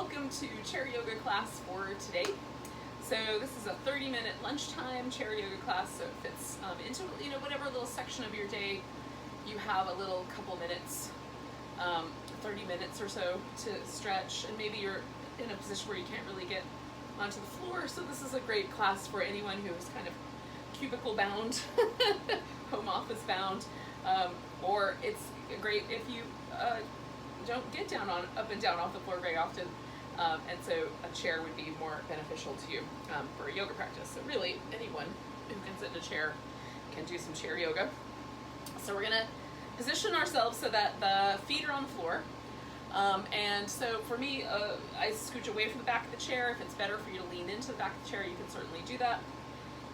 welcome to chair yoga class for today. So this is a 30-minute lunchtime chair yoga class, so it fits into whatever little section of your day you have a little couple minutes, 30 minutes or so to stretch, and maybe you're in a position where you can't really get onto the floor, so this is a great class for anyone who is kind of cubicle bound, home office bound, or it's great if you don't get down up and down off the floor very often, and so a chair would be more beneficial to you for a yoga practice. So really, anyone who can sit in a chair can do some chair yoga. So we're gonna position ourselves so that the feet are on the floor, and so for me, I scooch away from the back of the chair. If it's better for you to lean into the back of the chair, you can certainly do that.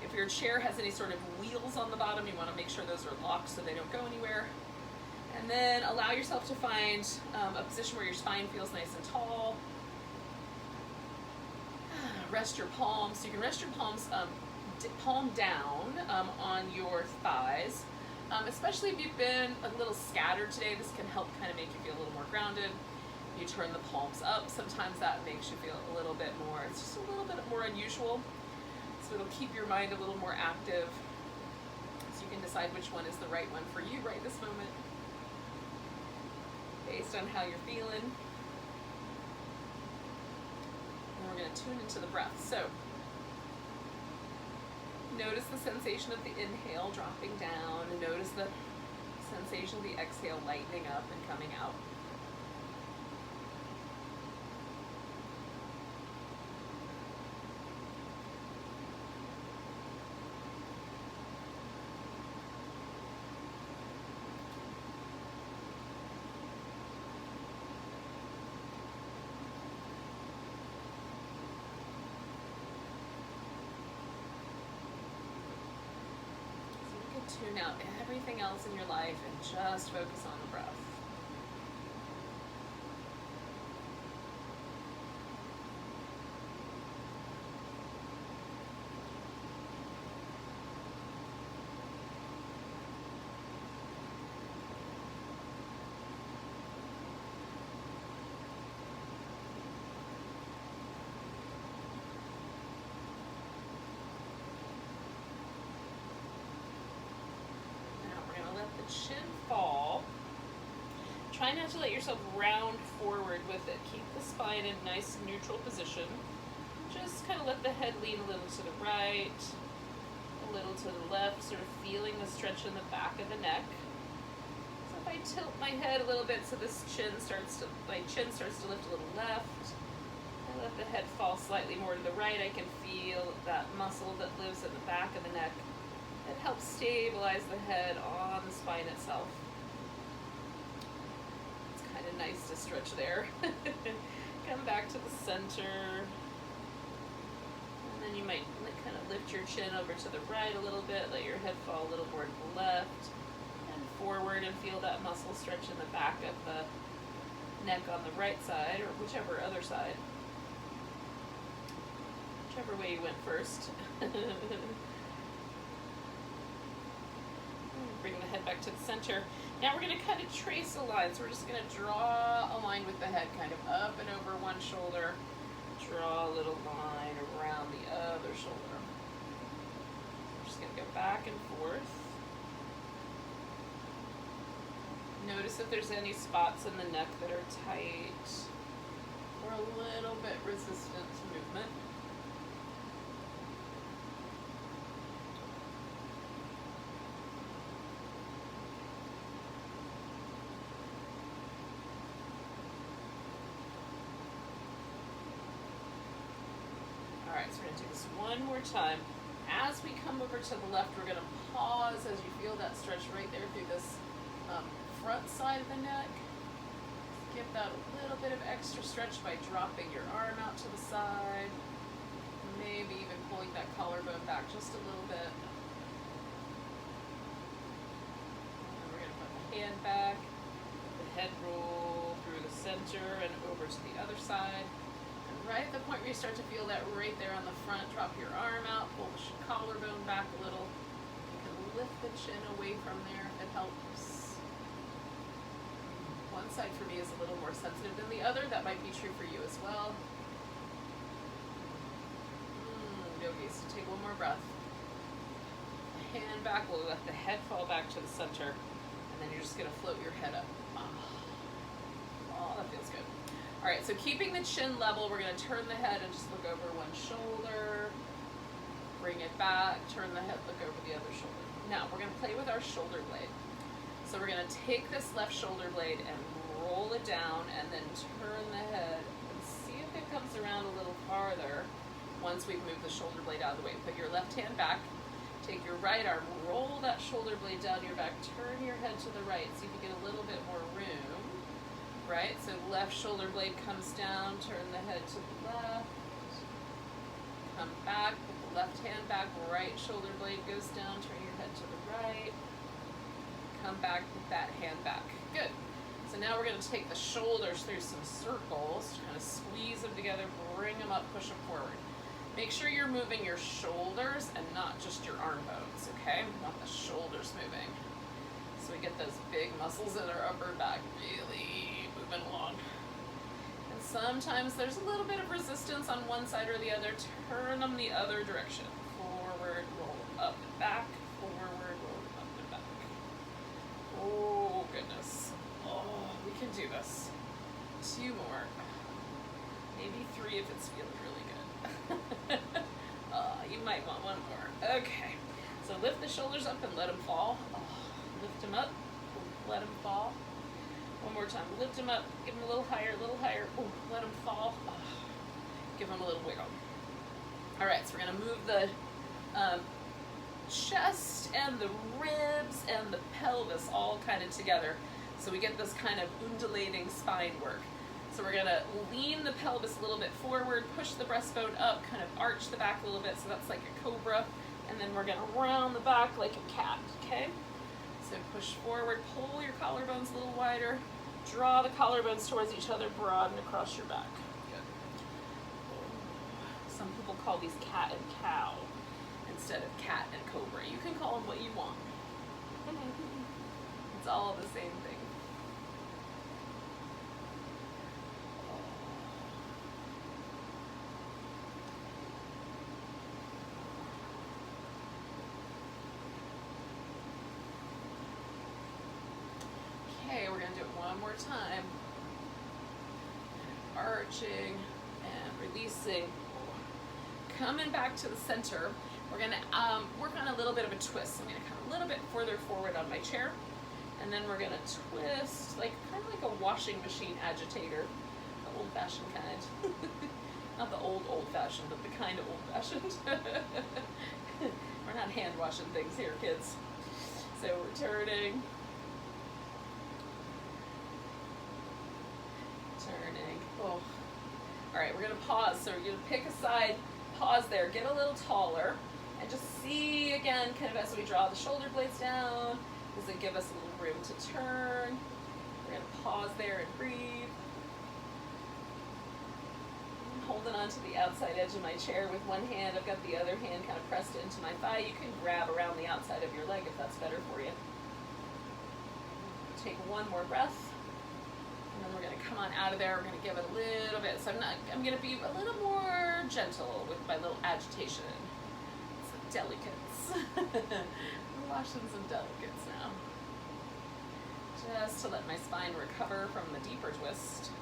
If your chair has any sort of wheels on the bottom, you want to make sure those are locked so they don't go anywhere. And then allow yourself to find a position where your spine feels nice and tall. Rest your palms. So you can rest your palms palm down on your thighs. Especially if you've been a little scattered today, this can help kind of make you feel a little more grounded. You turn the palms up. Sometimes that makes you feel a little bit more, it's just a little bit more unusual. So it'll keep your mind a little more active, so you can decide which one is the right one for you right this moment, based on how you're feeling. And we're going to tune into the breath. So notice the sensation of the inhale dropping down, and notice the sensation of the exhale lightening up and coming out. Tune out everything else in your life and just focus on the breath. Chin fall. Try not to let yourself round forward with it. Keep the spine in a nice neutral position. Just kind of let the head lean a little to the right, a little to the left, sort of feeling the stretch in the back of the neck. So if I tilt my head a little bit so this my chin starts to lift a little left, I let the head fall slightly more to the right, I can feel that muscle that lives at the back of the neck. It helps stabilize the head on the spine itself. It's kind of nice to stretch there. Come back to the center. And then you might kind of lift your chin over to the right a little bit, let your head fall a little more to the left and forward, and feel that muscle stretch in the back of the neck on the right side, or whichever other side. Whichever way you went first. Bring the head back to the center. Now we're going to kind of trace a line. So we're just going to draw a line with the head kind of up and over one shoulder. Draw a little line around the other shoulder. We're just going to go back and forth. Notice if there's any spots in the neck that are tight or a little bit resistant to movement. Alright, so we're going to do this one more time. As we come over to the left, we're going to pause as you feel that stretch right there through this front side of the neck. Give that a little bit of extra stretch by dropping your arm out to the side. Maybe even pulling that collarbone back just a little bit. And we're going to put the hand back, the head roll through the center and over to the other side. Right at the point where you start to feel that right there on the front, drop your arm out, pull the collarbone back a little. You can lift the chin away from there if it helps. One side for me is a little more sensitive than the other, that might be true for you as well. Yogis, take one more breath. Hand back, we'll let the head fall back to the center, and then you're just gonna float your head up. Oh, that feels good. All right, so keeping the chin level, we're gonna turn the head and just look over one shoulder, bring it back, turn the head, look over the other shoulder. Now, we're gonna play with our shoulder blade. So we're gonna take this left shoulder blade and roll it down, and then turn the head and see if it comes around a little farther. Once we've moved the shoulder blade out of the way, put your left hand back, take your right arm, roll that shoulder blade down your back, turn your head to the right, see if you get a little bit more room, right? So left shoulder blade comes down, turn the head to the left, come back, put the left hand back, right shoulder blade goes down, turn your head to the right, come back, put that hand back. Good. So now we're going to take the shoulders through some circles, kind of squeeze them together, bring them up, push them forward. Make sure you're moving your shoulders and not just your arm bones, okay? Not the shoulders moving. So we get those big muscles in our upper back really moving along. And sometimes there's a little bit of resistance on one side or the other. Turn them the other direction. Forward, roll up and back. Forward, roll up and back. Oh, goodness. Oh, we can do this. 2 more. Maybe 3 if it's feeling really good. You might want 1 more. Okay, so lift the shoulders up and let them fall. Lift them up, let them fall. 1 more time, lift them up, give them a little higher, let them fall. Give them a little wiggle. All right, so we're gonna move the chest and the ribs and the pelvis all kind of together, so we get this kind of undulating spine work. So we're gonna lean the pelvis a little bit forward, push the breastbone up, kind of arch the back a little bit, so that's like a cobra, and then we're gonna round the back like a cat, okay? So push forward, pull your collarbones a little wider, draw the collarbones towards each other, broaden across your back. Good. Some people call these cat and cow instead of cat and cobra. You can call them what you want. It's all the same thing. Okay, we're going to do it 1 more time. Arching and releasing. Coming back to the center, we're going to work on a little bit of a twist. I'm going to come a little bit further forward on my chair, and then we're going to twist, like kind of like a washing machine agitator, the old-fashioned kind. Not the old-fashioned, but the kind of old-fashioned. We're not hand-washing things here, kids. So we're turning. Oh. All right, we're gonna pause. So we're gonna pick a side, pause there, get a little taller, and just see again, kind of as we draw the shoulder blades down, does it give us a little room to turn? We're gonna pause there and breathe. I'm holding on to the outside edge of my chair with one hand. I've got the other hand kind of pressed into my thigh. You can grab around the outside of your leg if that's better for you. Take 1 more breath. And then we're going to come on out of there. We're going to give it a little bit. So I'm going to be a little more gentle with my little agitation. Some delicates. We're washing some delicates now. Just to let my spine recover from the deeper twist.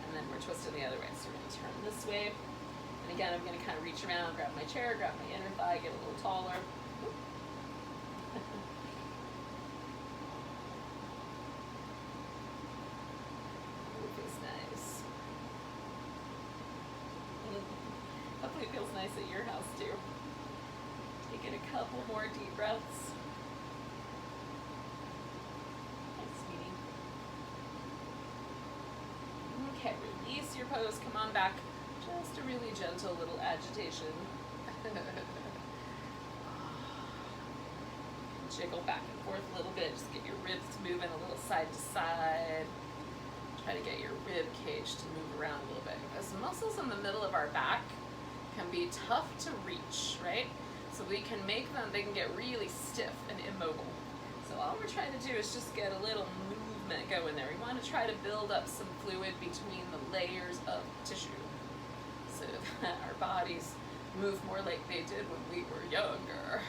And then we're twisting the other way. So we're going to turn this way. And again, I'm going to kind of reach around, grab my chair, grab my inner thigh, get a little taller. Hopefully it feels nice at your house too. Taking a couple more deep breaths. Thanks, sweetie. Okay, release your pose, come on back. Just a really gentle little agitation. Jiggle back and forth a little bit, just get your ribs moving a little side to side. Try to get your rib cage to move around a little bit. Those muscles in the middle of our back can be tough to reach, right? So we can make them, they can get really stiff and immobile. So So all we're trying to do is just get a little movement going there. We want to try to build up some fluid between the layers of tissue so that our bodies move more like they did when we were younger.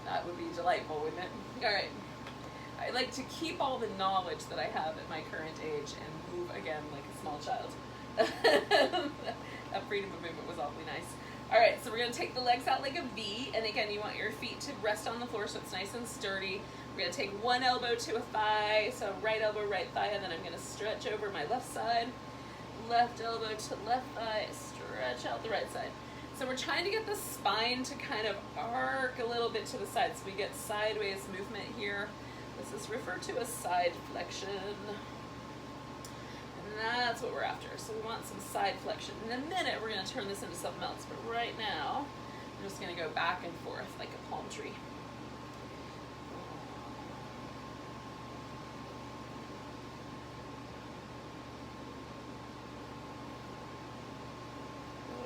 That would be delightful, wouldn't it? All right. I like to keep all the knowledge that I have at my current age and move again like a small child. That freedom of movement was awfully nice. All right, so we're gonna take the legs out like a V, and again, you want your feet to rest on the floor so it's nice and sturdy. We're gonna take one elbow to a thigh, so right elbow, right thigh, and then I'm gonna stretch over my left side. Left elbow to left thigh, stretch out the right side. So we're trying to get the spine to kind of arc a little bit to the side, so we get sideways movement here. This is referred to as side flexion. And that's what we're after. So we want some side flexion. In a minute, we're going to turn this into something else. But right now, we're just going to go back and forth like a palm tree.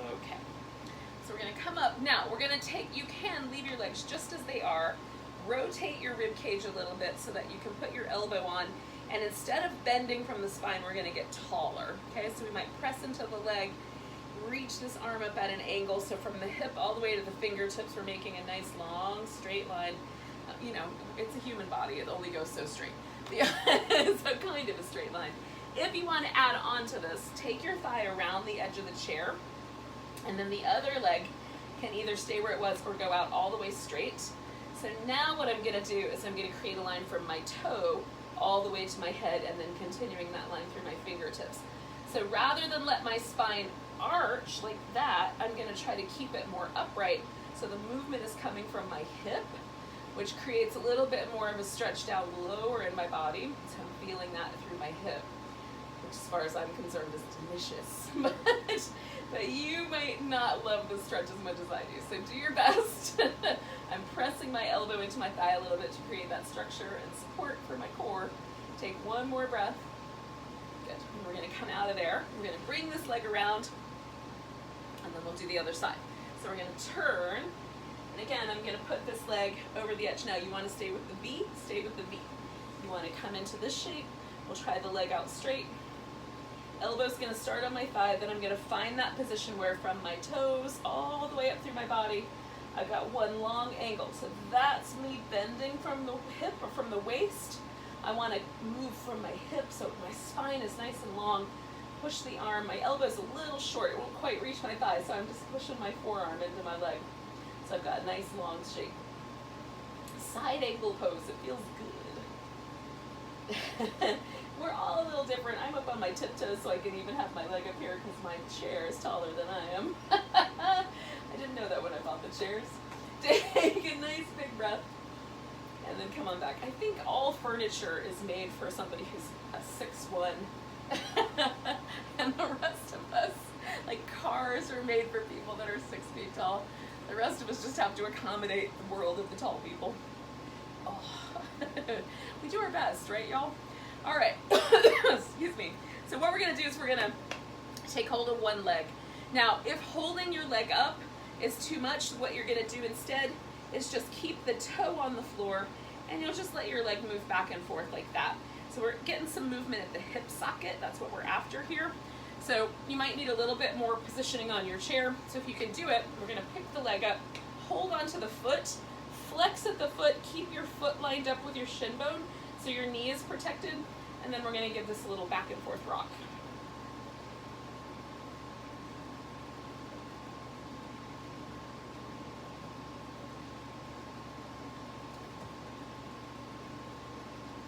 Okay. So we're going to come up. Now, we're going to take, you can leave your legs just as they are. Rotate your rib cage a little bit so that you can put your elbow on, and instead of bending from the spine, we're going to get taller. Okay, so we might press into the leg, reach this arm up at an angle, so from the hip all the way to the fingertips, we're making a nice long straight line. You know, it's a human body, it only goes so straight. So kind of a straight line. If you want to add on to this, take your thigh around the edge of the chair, and then the other leg can either stay where it was or go out all the way straight. So now what I'm going to do is I'm going to create a line from my toe all the way to my head and then continuing that line through my fingertips. So rather than let my spine arch like that, I'm going to try to keep it more upright. So the movement is coming from my hip, which creates a little bit more of a stretch down lower in my body. So I'm feeling that through my hip, which as far as I'm concerned is delicious. But you might not love the stretch as much as I do, so do your best. I'm pressing my elbow into my thigh a little bit to create that structure and support for my core. Take one more breath. Good. And we're going to come out of there. We're going to bring this leg around, and then we'll do the other side. So we're going to turn, and again, I'm going to put this leg over the edge. Now, you want to stay with the V, stay with the V. You want to come into this shape. We'll try the leg out straight. Elbow's going to start on my thigh, then I'm going to find that position where from my toes all the way up through my body, I've got one long angle. So that's me bending from the hip or from the waist. I want to move from my hip so my spine is nice and long. Push the arm. My elbow's a little short. It won't quite reach my thigh, so I'm just pushing my forearm into my leg. So I've got a nice long shape. Side angle pose. It feels good. We're all a little different. I'm up on my tiptoes so I can even have my leg up here because my chair is taller than I am. I didn't know that when I bought the chairs. Take a nice big breath and then come on back. I think all furniture is made for somebody who's a 6'1", and the rest of us, like cars are made for people that are 6 feet tall. The rest of us just have to accommodate the world of the tall people. Oh. We do our best, right, y'all? All right, excuse me. So what we're gonna do is we're gonna take hold of one leg. Now, if holding your leg up is too much, what you're gonna do instead is just keep the toe on the floor, and you'll just let your leg move back and forth like that. So we're getting some movement at the hip socket. That's what we're after here. So you might need a little bit more positioning on your chair. So if you can do it, we're gonna pick the leg up, hold onto the foot, flex at the foot, keep your foot lined up with your shin bone so your knee is protected, and then we're going to give this a little back and forth rock.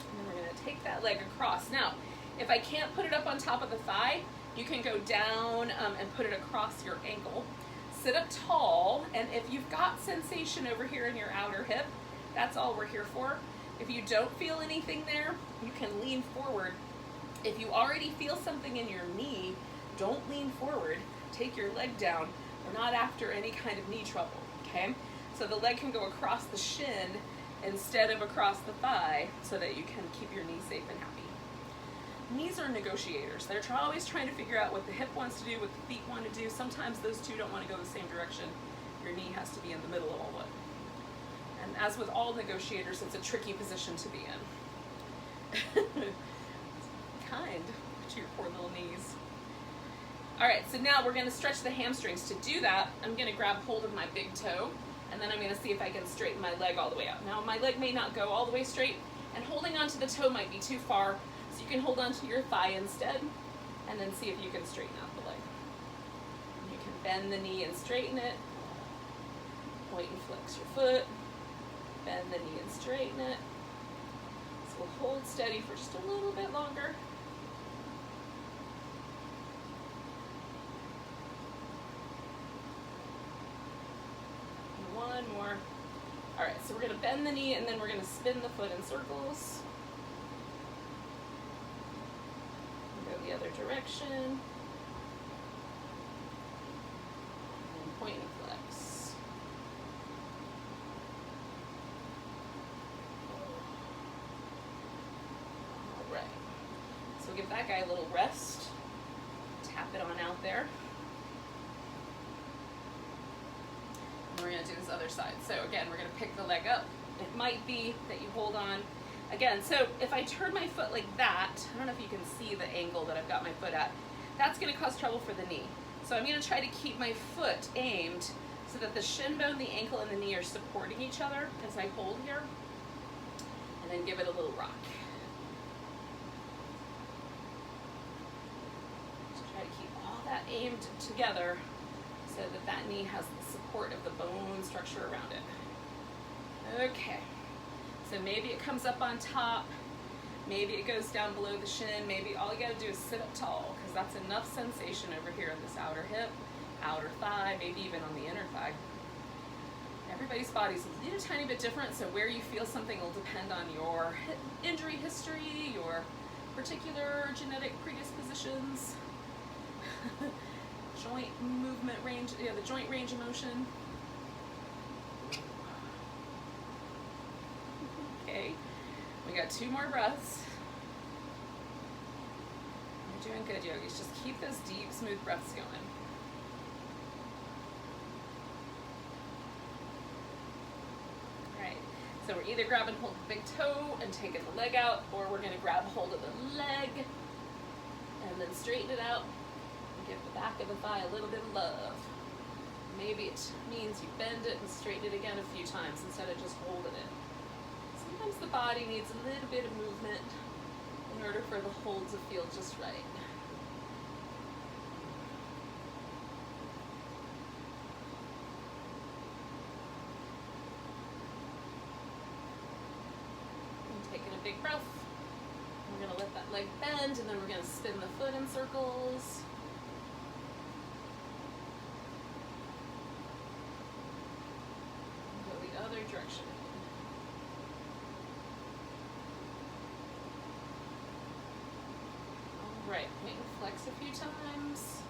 And then we're going to take that leg across. Now, if I can't put it up on top of the thigh, you can go down and put it across your ankle. Sit up tall, and if you've got sensation over here in your outer hip, that's all we're here for. If you don't feel anything there, you can lean forward. If you already feel something in your knee, don't lean forward. Take your leg down. We're not after any kind of knee trouble, okay? So the leg can go across the shin instead of across the thigh so that you can keep your knee safe and happy. Knees are negotiators. They're always trying to figure out what the hip wants to do, what the feet want to do. Sometimes those two don't want to go the same direction. Your knee has to be in the middle of all of it. And as with all negotiators, it's a tricky position to be in. Kind to your poor little knees. All right, so now we're gonna stretch the hamstrings. To do that, I'm gonna grab hold of my big toe, and then I'm gonna see if I can straighten my leg all the way out. Now my leg may not go all the way straight, and holding onto the toe might be too far, so you can hold onto your thigh instead, and then see if you can straighten out the leg. You can bend the knee and straighten it, point and flex your foot, bend the knee and straighten it. So we'll hold steady for just a little bit longer. One more. All right, so we're gonna bend the knee and then we're gonna spin the foot in circles. Go the other direction. And point and flex. All right, so we'll give that guy a little rest. Tap it on out there. We're going to do this other side. So again, we're going to pick the leg up. It might be that you hold on. Again, so if I turn my foot like that, I don't know if you can see the angle that I've got my foot at, that's going to cause trouble for the knee. So I'm going to try to keep my foot aimed so that the shin bone, the ankle, and the knee are supporting each other as I hold here. And then give it a little rock. Just try to keep all that aimed together so that that knee has the support of the bone structure around it. Okay, so maybe it comes up on top, maybe it goes down below the shin, maybe all you gotta do is sit up tall, because that's enough sensation over here in this outer hip, outer thigh, maybe even on the inner thigh. Everybody's body's a little tiny bit different, so where you feel something will depend on your injury history, your particular genetic predispositions. Joint movement range, yeah, the joint range of motion. Okay, we got 2 more breaths. You're doing good, yogis. Just keep those deep, smooth breaths going. All right, so we're either grabbing hold of the big toe and taking the leg out, or we're gonna grab hold of the leg and then straighten it out. Give the back of the thigh a little bit of love. Maybe it means you bend it and straighten it again a few times instead of just holding it. Sometimes the body needs a little bit of movement in order for the hold to feel just right. And taking a big breath. We're gonna let that leg bend, and then we're gonna spin the foot in circles. Other direction. All right, point and flex a few times.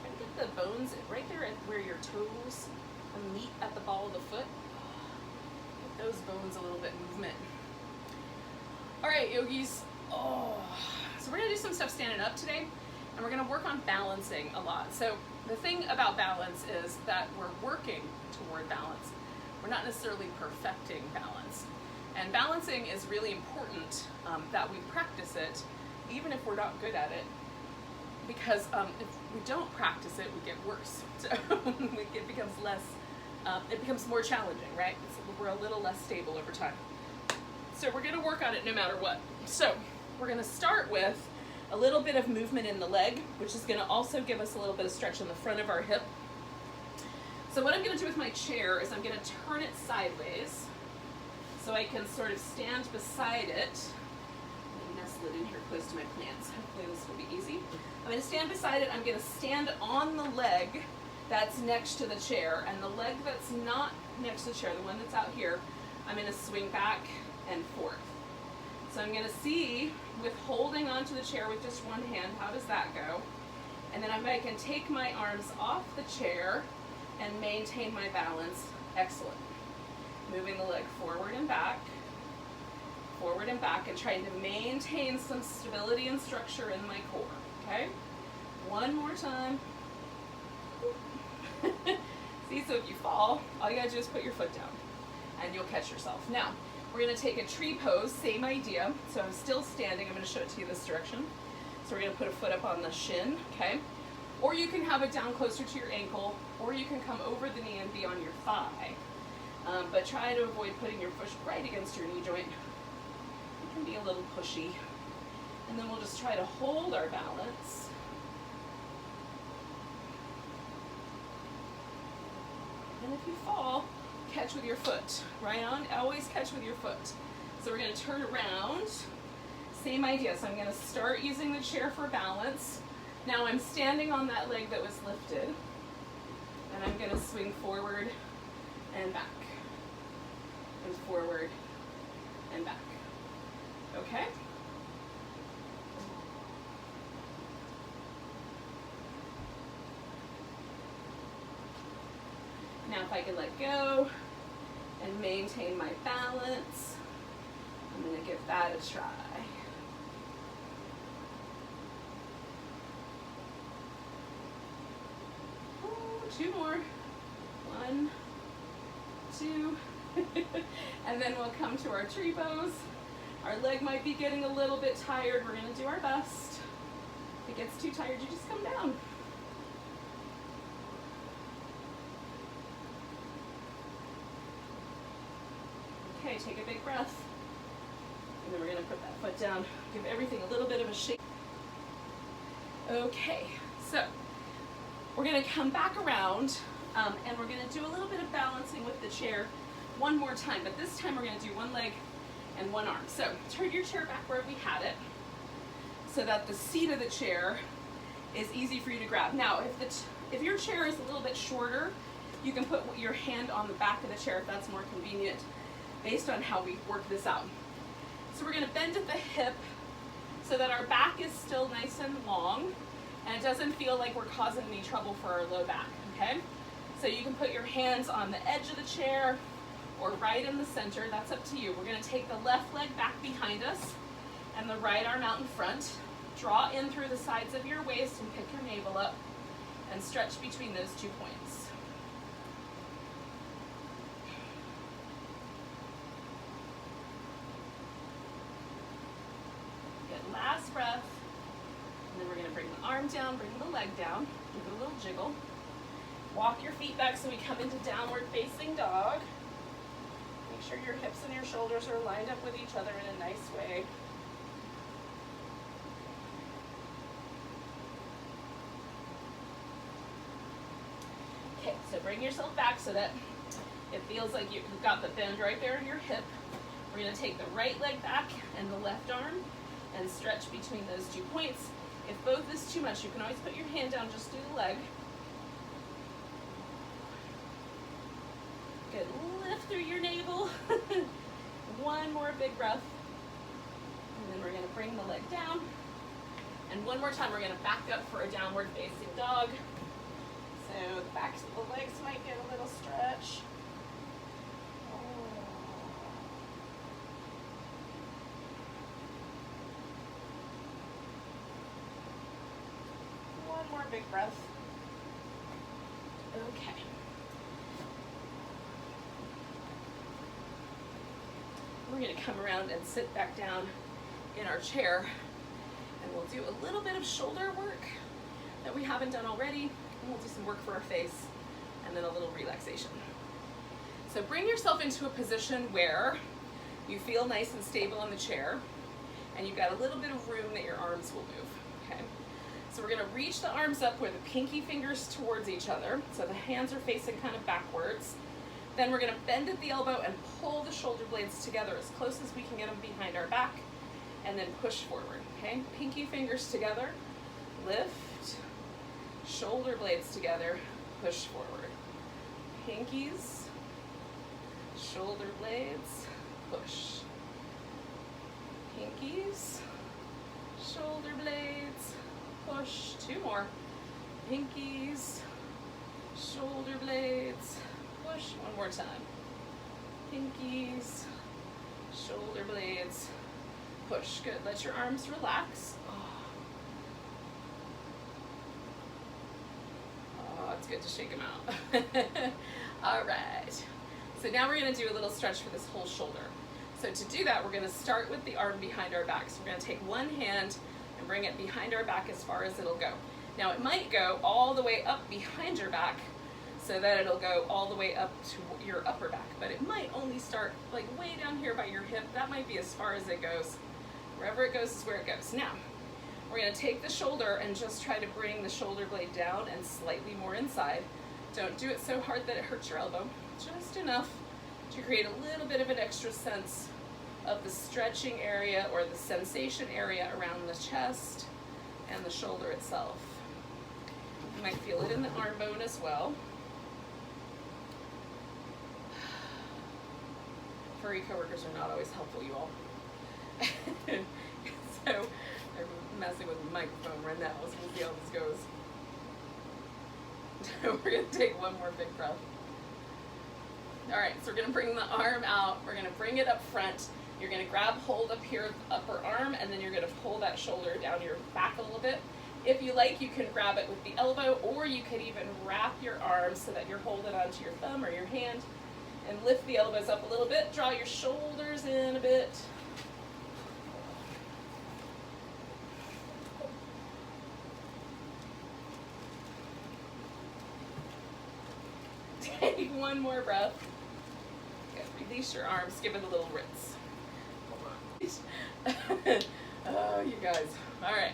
Try to get the bones right there at where your toes meet at the ball of the foot. Get those bones a little bit movement. All right, yogis. So we're gonna do some stuff standing up today, and we're gonna work on balancing a lot. So the thing about balance is that we're working toward balance. We're not necessarily perfecting balance. And balancing is really important that we practice it, even if we're not good at it, because if we don't practice it, we get worse. So it becomes less, it becomes more challenging, right? So we're a little less stable over time. So we're gonna work on it no matter what. So we're gonna start with a little bit of movement in the leg, which is gonna also give us a little bit of stretch in the front of our hip. So what I'm gonna do with my chair is I'm gonna turn it sideways so I can sort of stand beside it. I'm gonna nestle it in here close to my plants. Hopefully this will be easy. I'm gonna stand beside it. I'm gonna stand on the leg that's next to the chair, and the leg that's not next to the chair, the one that's out here, I'm gonna swing back and forth. So I'm gonna see, with holding onto the chair with just one hand, how does that go? And then I can take my arms off the chair and maintain my balance. Excellent. Moving the leg forward and back, and trying to maintain some stability and structure in my core, okay? One more time. See, so if you fall, all you gotta do is put your foot down. and you'll catch yourself. Now, we're gonna take a tree pose, same idea. So I'm still standing, I'm gonna show it to you this direction. So we're gonna put a foot up on the shin, okay? Or you can have it down closer to your ankle, or you can come over the knee and be on your thigh. But try to avoid putting your foot right against your knee joint. It can be a little pushy. And then we'll just try to hold our balance. And if you fall, catch with your foot. Right on, always catch with your foot. So we're gonna turn around. Same idea, so I'm gonna start using the chair for balance. Now I'm standing on that leg that was lifted. And I'm gonna swing forward and back. And forward and back. Okay? Now if I can let go and maintain my balance, I'm going to give that a try. Ooh, 2 more. 1, 2. And then we'll come to our tree pose. Our leg might be getting a little bit tired. We're going to do our best. If it gets too tired, you just come down. Okay, take a big breath. And then we're going to put that foot down. Give everything a little bit of a shake. Okay, so we're going to come back around and we're going to do a little bit of balancing with the chair one more time. But this time we're going to do one leg and one arm. So turn your chair back where we had it so that the seat of the chair is easy for you to grab. Now, if your chair is a little bit shorter, you can put your hand on the back of the chair if that's more convenient, based on how we work this out. So we're gonna bend at the hip so that our back is still nice and long and it doesn't feel like we're causing any trouble for our low back, okay? So you can put your hands on the edge of the chair or right in the center, that's up to you. We're gonna take the left leg back behind us and the right arm out in front. Draw in through the sides of your waist and pick your navel up and stretch between those 2 points. Last breath, and then we're going to bring the arm down, bring the leg down, give it a little jiggle. Walk your feet back so we come into downward facing dog. Make sure your hips and your shoulders are lined up with each other in a nice way. Okay, so bring yourself back so that it feels like you've got the bend right there in your hip. We're going to take the right leg back and the left arm and stretch between those 2 points. If both is too much, you can always put your hand down, just do the leg. Good, lift through your navel. One more big breath. And then we're gonna bring the leg down. And one more time, we're gonna back up for a downward facing dog. So the backs of the legs might get a little stretch. More big breath. Okay. We're going to come around and sit back down in our chair and we'll do a little bit of shoulder work that we haven't done already, and we'll do some work for our face and then a little relaxation. So bring yourself into a position where you feel nice and stable in the chair and you've got a little bit of room that your arms will move. Okay. So we're going to reach the arms up with the pinky fingers towards each other. So the hands are facing kind of backwards. Then we're going to bend at the elbow and pull the shoulder blades together as close as we can get them behind our back. And then push forward, okay? Pinky fingers together, lift, shoulder blades together, push forward. Pinkies, shoulder blades, push. Pinkies, shoulder blades, push. 2 more. Pinkies, shoulder blades, push. 1 more time. Pinkies, shoulder blades, push. Good. Let your arms relax. Oh, it's good to shake them out. All right. So now we're gonna do a little stretch for this whole shoulder. So to do that, we're gonna start with the arm behind our back. So we're gonna take one hand and bring it behind our back as far as it'll go. Now it might go all the way up behind your back so that it'll go all the way up to your upper back, but it might only start like way down here by your hip. That might be as far as it goes. Wherever it goes is where it goes. Now, we're gonna take the shoulder and just try to bring the shoulder blade down and slightly more inside. Don't do it so hard that it hurts your elbow, just enough to create a little bit of an extra sense of the stretching area or the sensation area around the chest and the shoulder itself. You might feel it in the arm bone as well. Furry coworkers are not always helpful, you all. So I'm messing with the microphone right now, so we'll see how this goes. We're gonna take one more big breath. All right, so we're gonna bring the arm out. We're gonna bring it up front. You're gonna grab hold up here, the upper arm, and then you're gonna pull that shoulder down your back a little bit. If you like, you can grab it with the elbow, or you could even wrap your arm so that you're holding onto your thumb or your hand, and lift the elbows up a little bit. Draw your shoulders in a bit. Take one more breath. Good. Release your arms, give it a little rinse. Oh, you guys. All right.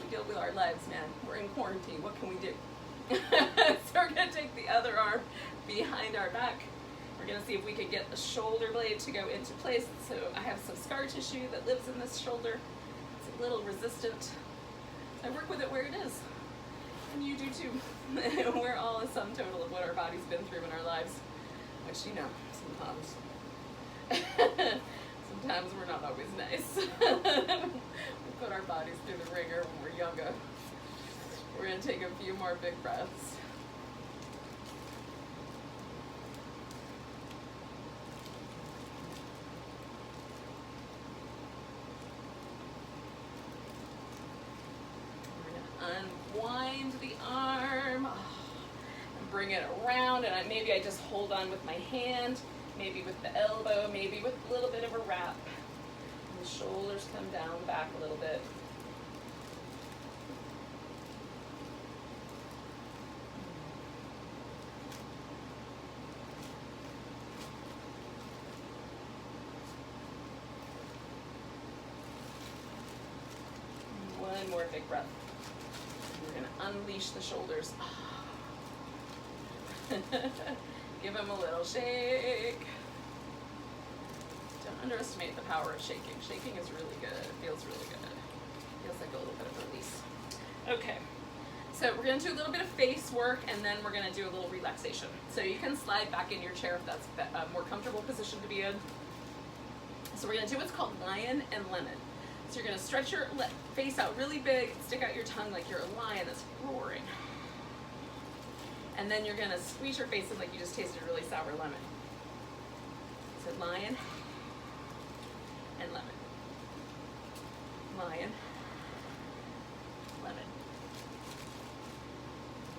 We deal with our lives, man. We're in quarantine. What can we do? So we're going to take the other arm behind our back. We're going to see if we can get the shoulder blade to go into place. So I have some scar tissue that lives in this shoulder. It's a little resistant. I work with it where it is. And you do too. We're all a sum total of what our body's been through in our lives. Which, you know, sometimes we're not always nice. We put our bodies through the ringer when we're younger. We're going to take a few more big breaths. We're going to unwind the arm and bring it around, and maybe I just hold on with my hand, maybe with the elbow, maybe with a little bit of a wrap. And the shoulders come down back a little bit. One more big breath. We're going to unleash the shoulders. Give them a little shake. Don't underestimate the power of shaking. Shaking is really good. It feels really good. It feels like a little bit of release. Okay, so we're going to do a little bit of face work, and then we're going to do a little relaxation. So you can slide back in your chair if that's a more comfortable position to be in. So we're going to do what's called lion and lemon. So you're going to stretch your face out really big, stick out your tongue like you're a lion that's roaring. And then you're going to squeeze your face in like you just tasted a really sour lemon. So lion and lemon. Lion, lemon.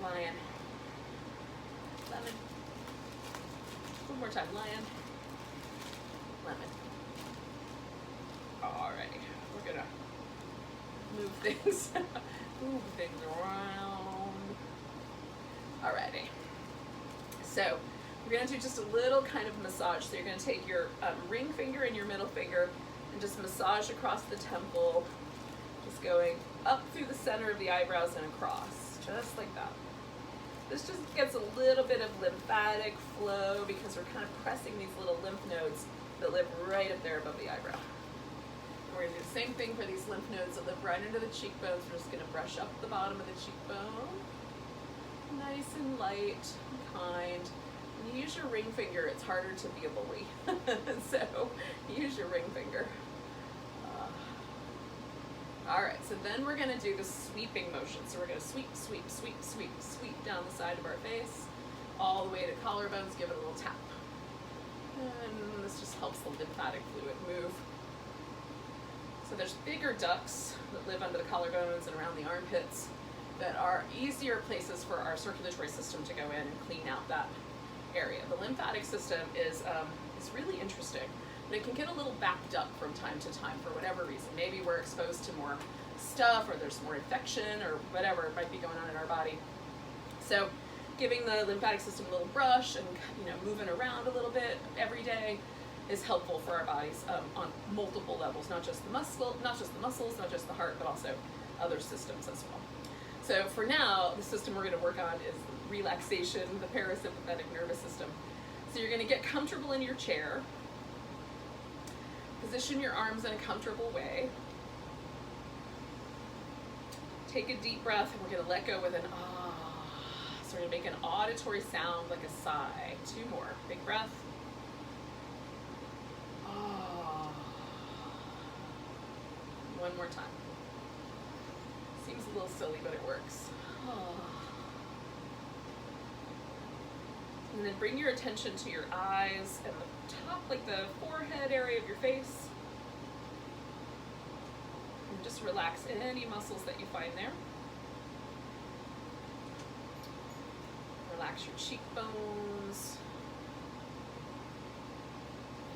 Lion, lemon. One more time, lion, lemon. Alrighty. We're gonna move things around. Alrighty. So we're gonna do just a little kind of massage. So you're gonna take your ring finger and your middle finger and just massage across the temple, just going up through the center of the eyebrows and across, just like that. This just gets a little bit of lymphatic flow because we're kind of pressing these little lymph nodes that live right up there above the eyebrow. We're going to do the same thing for these lymph nodes that live right into the cheekbones. We're just going to brush up the bottom of the cheekbone. Nice and light and kind. When you use your ring finger, it's harder to be a bully. So use your ring finger. All right, so then we're going to do the sweeping motion. So we're going to sweep, sweep, sweep, sweep, sweep down the side of our face, all the way to collarbones. Give it a little tap. And this just helps the lymphatic fluid move. So there's bigger ducts that live under the collarbones and around the armpits. that are easier places for our circulatory system to go in and clean out that area. The lymphatic system is really interesting, but it can get a little backed up from time to time for whatever reason. Maybe we're exposed to more stuff, or there's more infection, or whatever might be going on in our body. So giving the lymphatic system a little brush and moving around a little bit every day is helpful for our bodies on multiple levels, not just the muscles, not just the heart, but also other systems as well. So for now, the system we're going to work on is relaxation, the parasympathetic nervous system. So you're going to get comfortable in your chair, position your arms in a comfortable way, take a deep breath, and we're going to let go with an ah. So we're going to make an auditory sound like a sigh. 2 more. Big breath. Ah. 1 more time. Seems a little silly, but it works. Ah. And then bring your attention to your eyes and the top, like the forehead area of your face. And just relax any muscles that you find there. Relax your cheekbones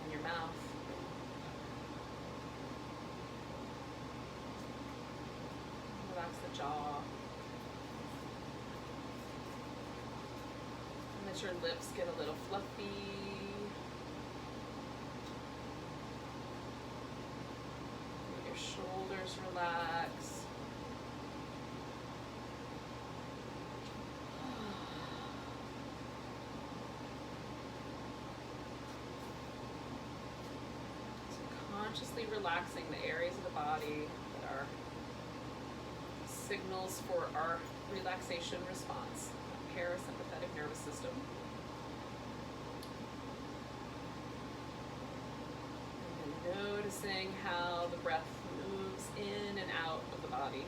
and your mouth. Relax the jaw. And let your lips get a little fluffy. Let your shoulders relax. Consciously relaxing the areas of the body that are signals for our relaxation response, the parasympathetic nervous system. And then noticing how the breath moves in and out of the body.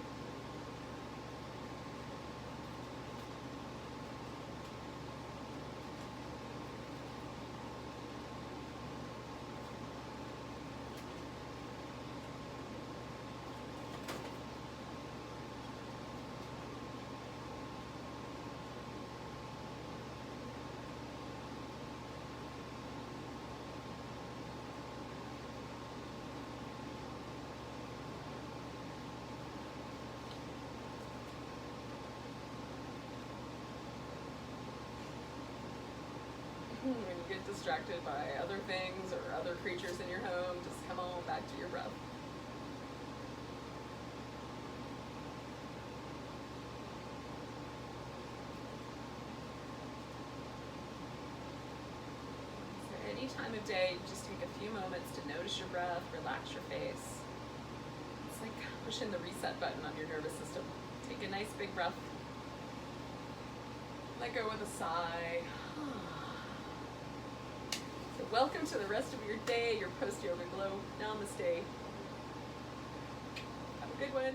When you get distracted by other things or other creatures in your home, just come on back to your breath. So any time of day, just take a few moments to notice your breath, relax your face. It's like pushing the reset button on your nervous system. Take a nice big breath. Let go with a sigh. So welcome to the rest of your day, your post-yoga glow. Namaste. Have a good one.